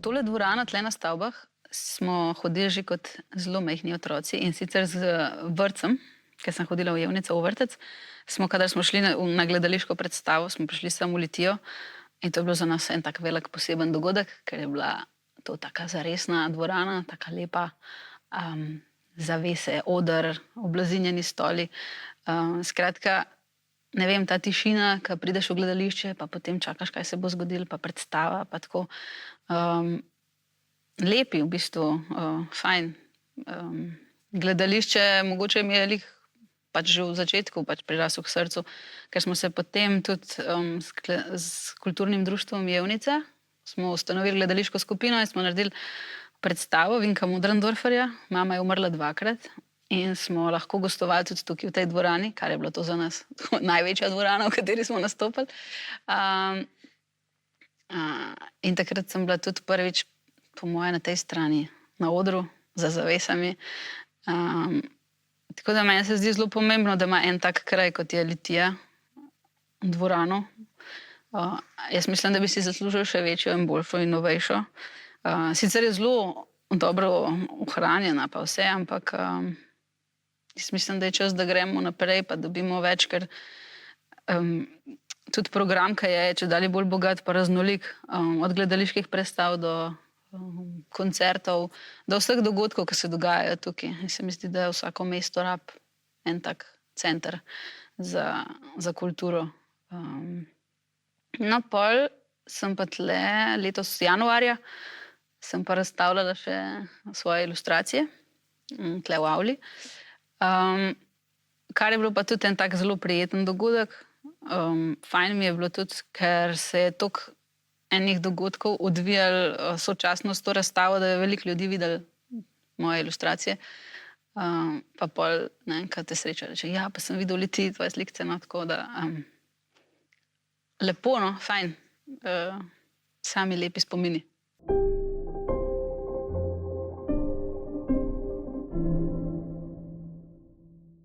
tole dvorano tle na stavbah smo hodili že kot zelo majhni otroci in sicer z vrtcem, ker sem hodila v Jevnico v vrtec, kadar smo šli na gledališko predstavo, smo prišli sem v Litijo in to je bilo za nas en tak velik poseben dogodek, ker je bila to taka zaresna dvorana, taka lepa, zavese, oder, oblazinjeni stoli. Skratka, ne vem, ta tišina, ko prideš v gledališče, pa potem čakaš, kaj se bo zgodilo, pa predstava, pa tako. Lepi v bistvu, fajn. Gledališče mogoče mi je lih pač že v začetku pač priraslo k srcu, ker smo se potem tudi s kulturnim društvom Jevnica smo ustanovili gledališko skupino in smo naredili predstavo Vinka Möderndorferja, Mama je umrla dvakrat, in smo lahko gostovali tudi tukaj v tej dvorani, kar je bilo to za nas največja dvorana, v kateri smo nastopili. In takrat sem bila tudi prvič, po moje, na tej strani, na odru, za zavesami. Tako da meni se zdi zelo pomembno, da ima en tak kraj, kot je Litija, dvorano. Jaz mislim, da bi si zaslužil še večjo in boljšo in novejšo. Sicer je zelo dobro ohranjena pa vse, ampak jaz mislim, da je čas, da gremo naprej pa dobimo več, ker tudi program, ki je čedalje bolj bogat pa raznolik, od gledaliških predstav do koncertov, do vseh dogodkov, ki se dogajajo tukaj. In se mi zdi, da vsako mesto rab en tak center za kulturo. No, pol sem pa tle letos januarja sem pa razstavljala še svoje ilustracije, tle v avli. Kar je bilo pa tudi en tak zelo prijeten dogodek. Fajn mi je bilo tudi, ker se je toliko enih dogodkov odvijalo sočasno s to razstavo, da je veliko ljudi videlo moje ilustracije. Pa pol, ne, kad te sreča reče, ja, pa sem videl v Litiji tvoje slikce, no, tako da lepo, no, fajn. Sami lepi spomini.